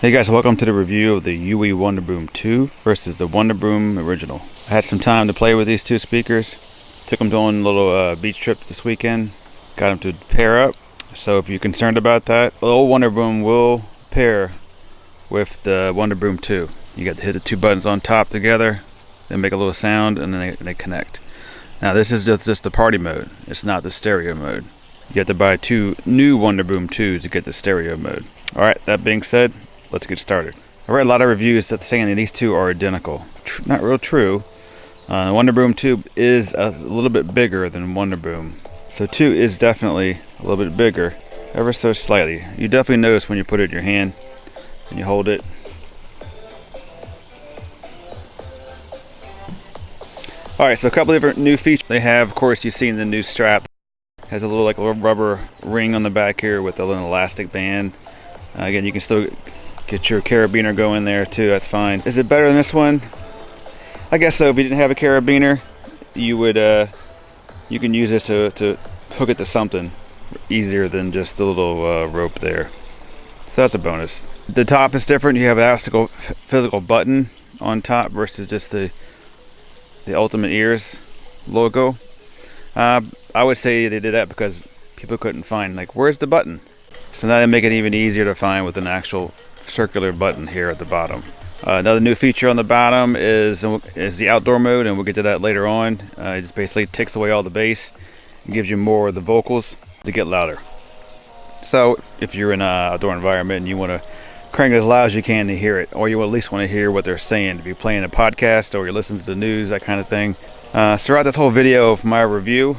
Hey guys, welcome to the review of the UE Wonderboom 2 versus the Wonderboom original. I had some time to play with these two speakers. Took them on a little beach trip this weekend. Got them to pair up. So if you're concerned about that, the old Wonderboom will pair with the Wonderboom 2. You got to hit the two buttons on top together, they make a little sound, and then they connect. Now this is just the party mode. It's not the stereo mode. You have to buy two new Wonderboom 2s to get the stereo mode. Alright, that being said, let's get started. I read a lot of reviews that saying that these two are identical. Not real true. Wonderboom 2 is a little bit bigger than Wonderboom. So 2 is definitely a little bit bigger, ever so slightly. You definitely notice when you put it in your hand and you hold it. Alright, so a couple of different new features they have. Of course, you've seen the new strap. Has a little rubber ring on the back here with a little elastic band. Again, you can still get your carabiner going there too, that's fine. Is it better than this one? I guess so. If you didn't have a carabiner, you would you can use this to hook it to something easier than just the little rope there. So that's a bonus. The top is different. You have an physical button on top versus just the Ultimate Ears logo. I would say they did that because people couldn't find, like, where's the button? So now they make it even easier to find with an actual circular button here at the bottom. Another new feature on the bottom is the outdoor mode, and we'll get to that later on. It just basically takes away all the bass and gives you more of the vocals to get louder. So if you're in an outdoor environment and you want to crank it as loud as you can to hear it, or you at least want to hear what they're saying, if you're playing a podcast or you're listening to the news, that kind of thing. So throughout this whole video of my review,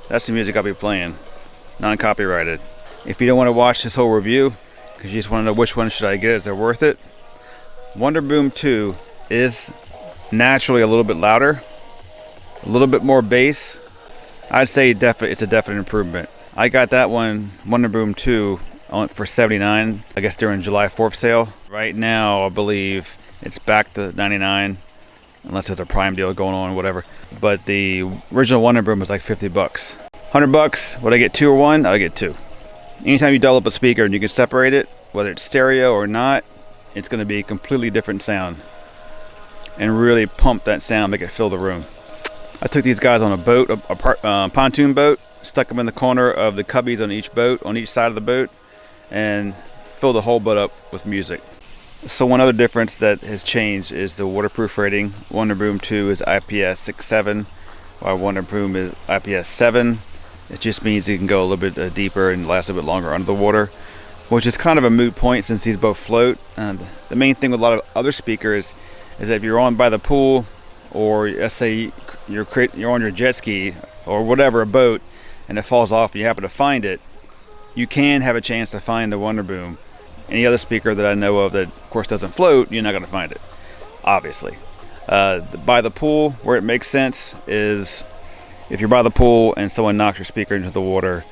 that's the music I'll be playing, non-copyrighted. If you don't want to watch this whole review, because you just want to know which one should I get, is it worth it? Wonderboom 2 is naturally a little bit louder, a little bit more bass. I'd say it's a definite improvement. I got that one, Wonderboom 2, for $79, I guess during July 4th sale. Right now, I believe it's back to $99, unless there's a Prime deal going on, whatever. But the original Wonderboom was like $50. $100, would I get 2 or 1? I get 2. Anytime you double up a speaker and you can separate it, whether it's stereo or not, it's going to be a completely different sound. And really pump that sound, make it fill the room. I took these guys on a boat, a pontoon boat, stuck them in the corner of the cubbies on each boat, on each side of the boat, and filled the whole boat up with music. So one other difference that has changed is the waterproof rating. Wonderboom 2 is IPS 6.7, while Wonderboom is IPS 7. It just means you can go a little bit deeper and last a bit longer under the water, which is kind of a moot point since these both float. The main thing with a lot of other speakers is that if you're on by the pool, or let's say you're on your jet ski or whatever, a boat, and it falls off and you happen to find it, you can have a chance to find the Wonderboom. Any other speaker that I know of that of course doesn't float, you're not going to find it, obviously. By the pool, where it makes sense is if you're by the pool and someone knocks your speaker into the water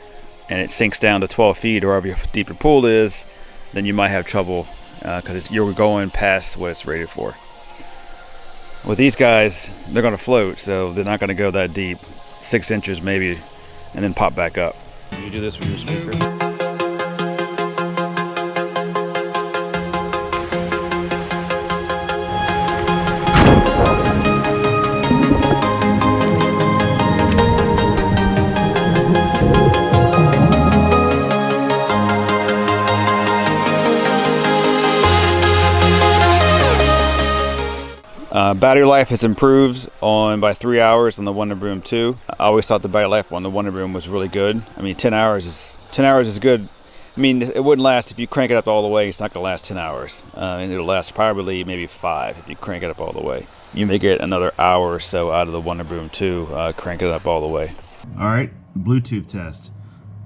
and it sinks down to 12 feet or however deep your pool is, then you might have trouble because you're going past what it's rated for. With these guys, they're going to float, so they're not going to go that deep, 6 inches maybe, and then pop back up. You do this with your speaker. Battery life has improved by 3 hours on the Wonderboom 2. I always thought the battery life on the Wonderboom was really good. I mean, 10 hours is good. I mean, it wouldn't last if you crank it up all the way. It's not going to last 10 hours. And it'll last probably maybe 5 if you crank it up all the way. You may get another hour or so out of the Wonderboom 2, crank it up all the way. Alright, Bluetooth test.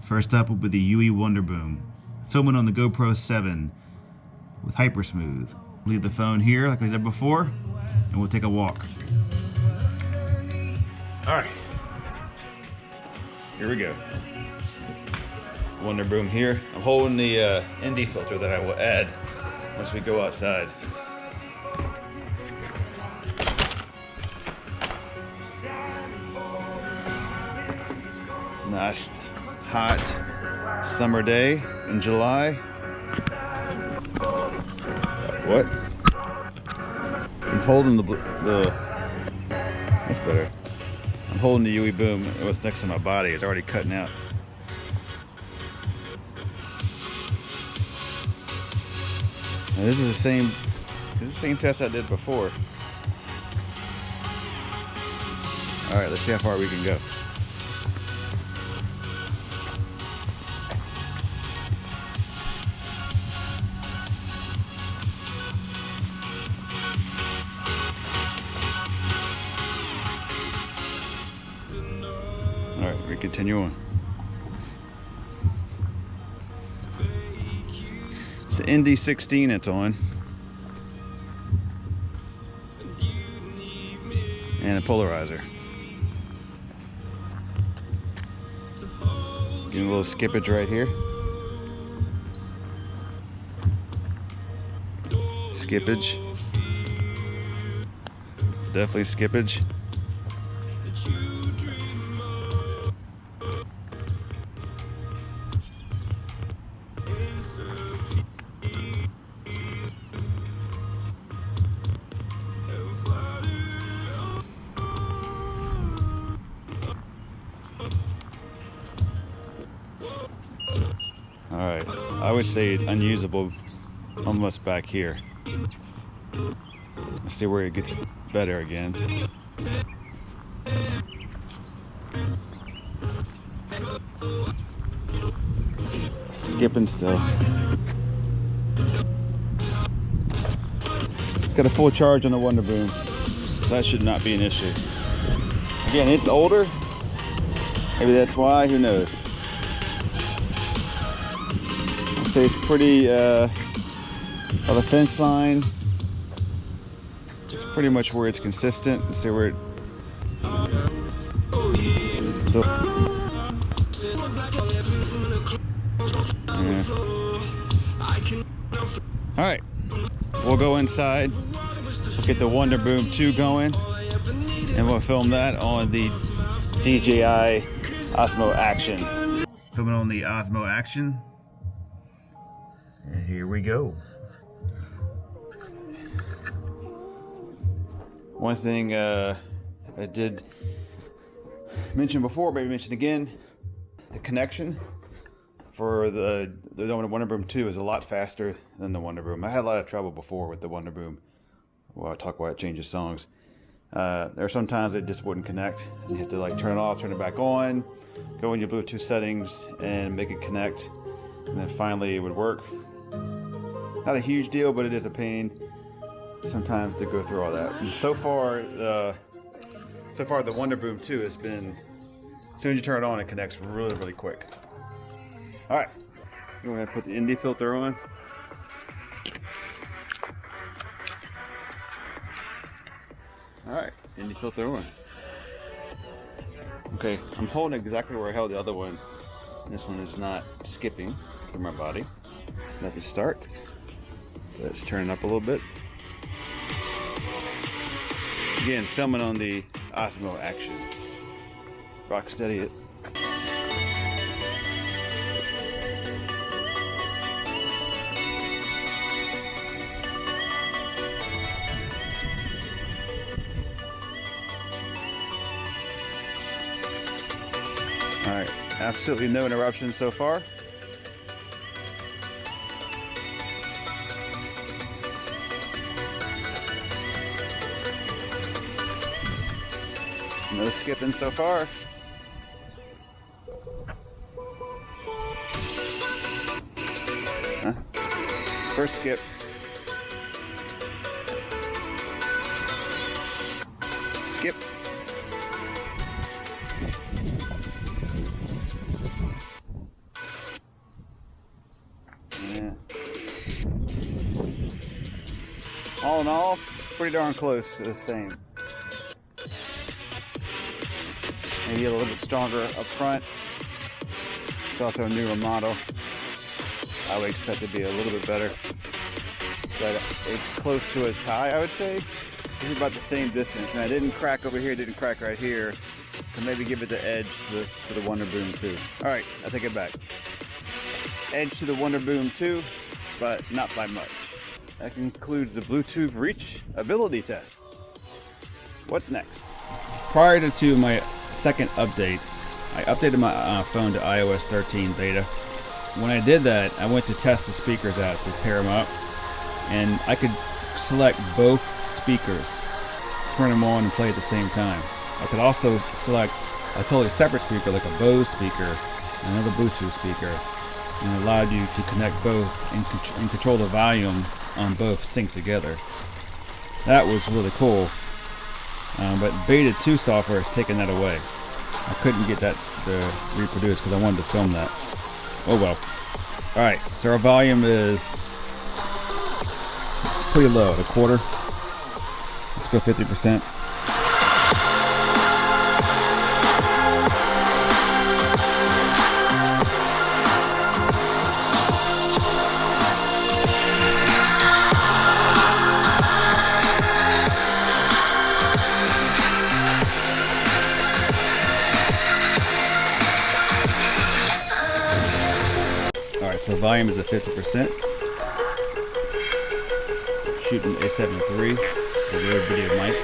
First up will be the UE Wonderboom. Filming on the GoPro 7 with Hypersmooth. Leave the phone here like we did before, and we'll take a walk. Alright, here we go. Wonderboom here. I'm holding the ND filter that I will add once we go outside. Nice hot summer day in July. What? I'm holding the that's better. I'm holding the UE Boom. It was next to my body. It's already cutting out. Now this is the same test I did before. All right, let's see how far we can go. All right, we continue on. It's the ND16 it's on. And a polarizer. Getting a little skippage right here. Skippage. Definitely skippage. Alright, I would say it's unusable almost back here. Let's see where it gets better again. Skipping still. Got a full charge on the Wonderboom, so that should not be an issue. Again, it's older. Maybe that's why, who knows. I'd say it's pretty, on the fence line, it's pretty much where it's consistent. Let's see where it, yeah. Alright, we'll go inside, we'll get the Wonderboom 2 going, and we'll film that on the DJI Osmo Action. Filming on the Osmo Action. And here we go. One thing I did mention before, maybe mention again, the connection for the Wonderboom 2 is a lot faster than the Wonderboom. I had a lot of trouble before with the Wonderboom. Well, I talk about it changes songs. There are some times it just wouldn't connect. You have to like turn it off, turn it back on, go in your Bluetooth settings and make it connect, and then finally it would work. Not a huge deal, but it is a pain sometimes to go through all that. And so far the Wonderboom 2 has been, as soon as you turn it on, it connects really, really quick. All right, I'm gonna put the ND filter on. All right, ND filter on. Okay, I'm holding exactly where I held the other one. This one is not skipping through my body. So that's a start. Let's turn it up a little bit. Again, filming on the Osmo Action. Rock steady it. Alright, absolutely no interruptions so far. No skipping so far. Huh? First skip. Skip. Yeah. All in all, pretty darn close to the same. Maybe a little bit stronger up front. It's also a newer model. I would expect it to be a little bit better. But it's close to its high, I would say. It's about the same distance. And I didn't crack over here, didn't crack right here. So maybe give it the edge to the Wonderboom 2. Alright, I take it back. Edge to the Wonderboom 2, but not by much. That concludes the Bluetooth reach ability test. What's next? Prior to my second update, I updated my phone to iOS 13 beta. When I did that, I went to test the speakers out to pair them up, and I could select both speakers, turn them on and play at the same time. I could also select a totally separate speaker, like a Bose speaker, another Bluetooth speaker, and it allowed you to connect both and control the volume on both synced together. That was really cool. But Beta 2 software has taken that away. I couldn't get that to reproduce because I wanted to film that. Oh well. Alright, so our volume is pretty low, a quarter. Let's go 50%. So volume is at 50%. Shooting A7 III, a rear video mic.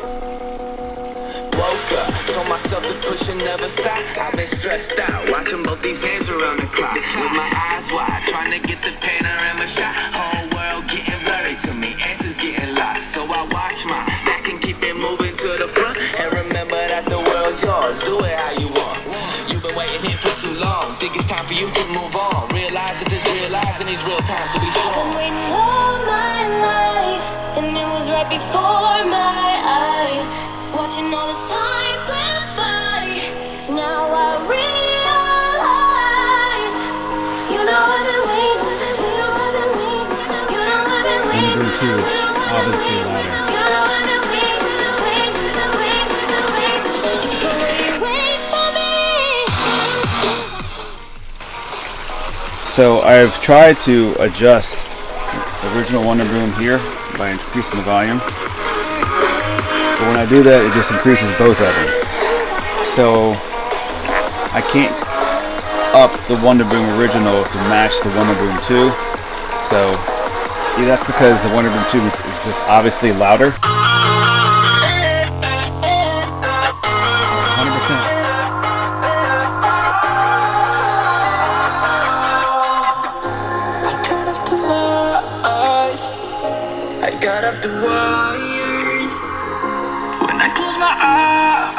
Woke up, told myself to push and never stop. I've been stressed out, watching both these hands around the clock. With my eyes wide, trying to get the panorama shot. Whole world getting blurry to me, answers getting lost. So I watch my back and keep it moving to the front. And remember that the world's yours, do it how you want. You've been waiting here for too long, think it's time for you to move on. Realize it, just realize in these real times to be strong. I've been waiting all my life, and it was right before my eyes. Watching all this time slip by, now I realize. You know I've been waiting, you know I've been waiting, you know I've been waiting. Wonderboom 2, obviously louder. So I've tried to adjust the original Wonderboom here by increasing the volume. But when I do that, it just increases both of them. So I can't up the Wonderboom original to match the Wonderboom 2. So yeah, that's because the Wonderboom 2 is just obviously louder. 100%. Got off the wires. When I close my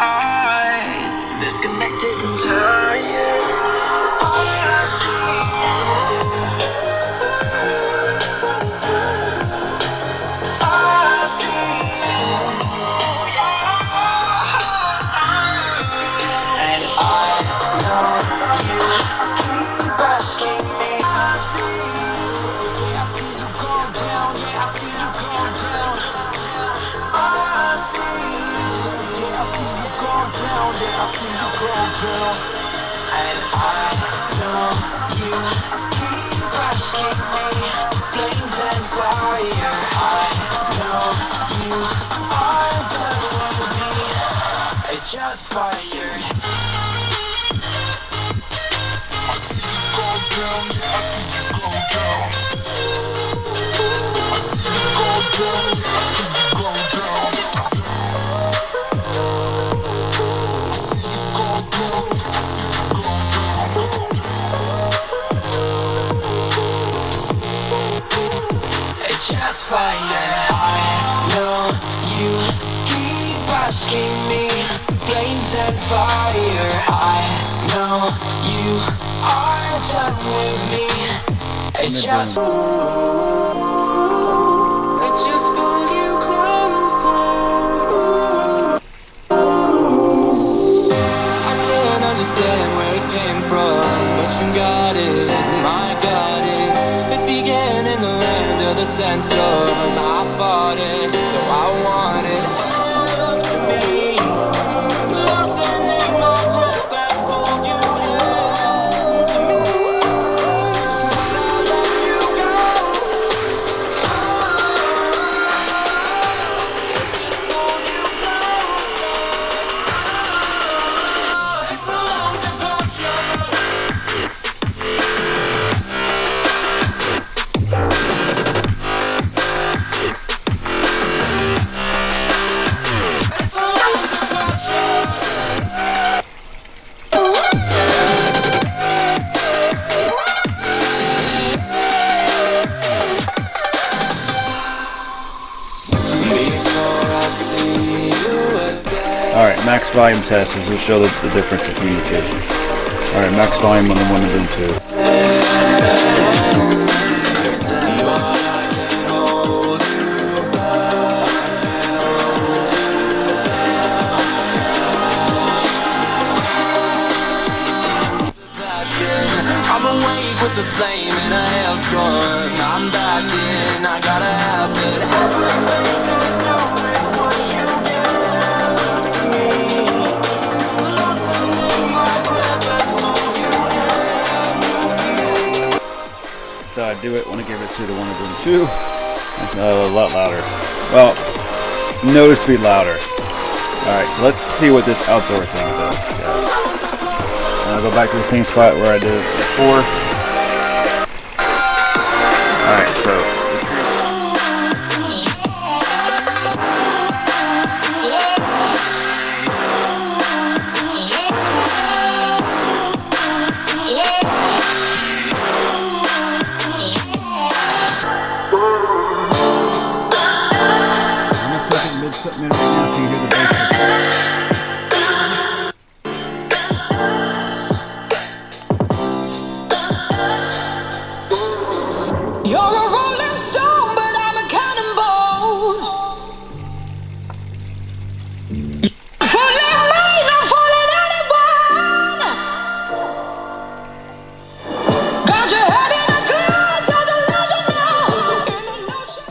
eyes, disconnected and tired. All I see and I know you keep asking me. I see you go down, yeah, I see you go down. I see you go down, yeah, I see you go down. And I know you keep asking me. Flames and fire, I know you are done with me. It's just fire. I see you go down, yeah, I see you go down. I see you go down, yeah, I see you go down. I see you go down, yeah, I see you go down. It's just fire. I know you keep asking me. Flames and fire. I know you are done with me. It's just. Let's just pull you closer. I can't understand where it came from, but you got it, I got it. It began in the land of the sandstorm. I fought it, though I wanted love to me. Loosening my grip and pulled you into me. When I let you go, it just pulled you closer. It's a long departure. max volume test is will show the difference between the two. Alright, max volume on the Wonderboom 2. I'm awake with the flame in a hailstorm. I'm back in, I gotta have it. Everything to tell me what you give to me. Blossom in my crevice, move you into me. So I do it when I give it to the Wonderboom 2. It's a lot louder. Well, noticeably louder. Alright, so let's see what this outdoor thing does, guys. And I'll go back to the same spot where I did it before. Alright, so I'm gonna switch it mid-minute right now so you hear the bass. You're a rolling stone, but I'm a cannonball. Falling mine, I'm falling anyone. Got your head in a cloud, tell the legend now. In an ocean.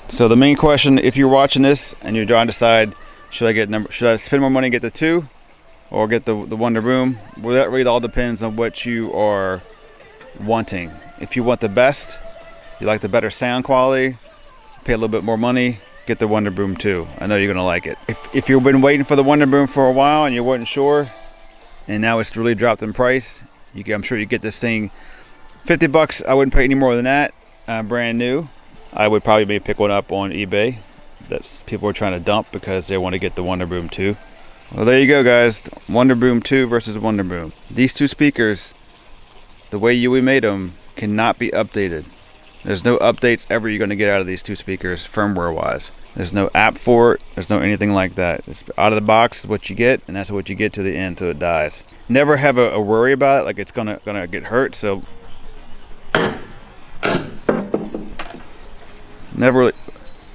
So the main question, if you're watching this and you're trying to decide, should I spend more money and get the 2 or get the Wonderboom? Well, that really all depends on what you are wanting. If you want the best, you like the better sound quality, pay a little bit more money, get the Wonderboom 2. I know you're gonna like it. If you've been waiting for the Wonderboom for a while and you weren't sure, and now it's really dropped in price, I'm sure you get this thing 50 bucks. I wouldn't pay any more than that, brand new. I would probably pick one up on eBay. That's people are trying to dump because they want to get the Wonderboom 2. Well, there you go, guys. Wonderboom 2 versus Wonderboom. These two speakers, the way UE made them, cannot be updated. There's no updates ever you're going to get out of these two speakers firmware wise. There's no app for it. There's no anything like that. It's out of the box is what you get, and that's what you get to the end till it dies. Never have a worry about it, like it's gonna get hurt. So never really.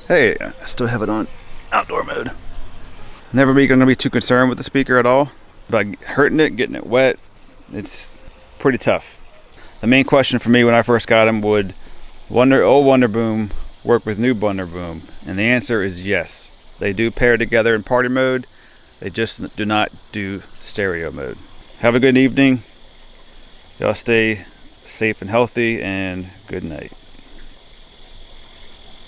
Hey, I still have it on outdoor mode. Never gonna be too concerned with the speaker at all. About hurting it, getting it wet, it's pretty tough. The main question for me when I first got them, would old Wonderboom work with new Wonderboom? And the answer is yes. They do pair together in party mode. They just do not do stereo mode. Have a good evening. Y'all stay safe and healthy, and good night.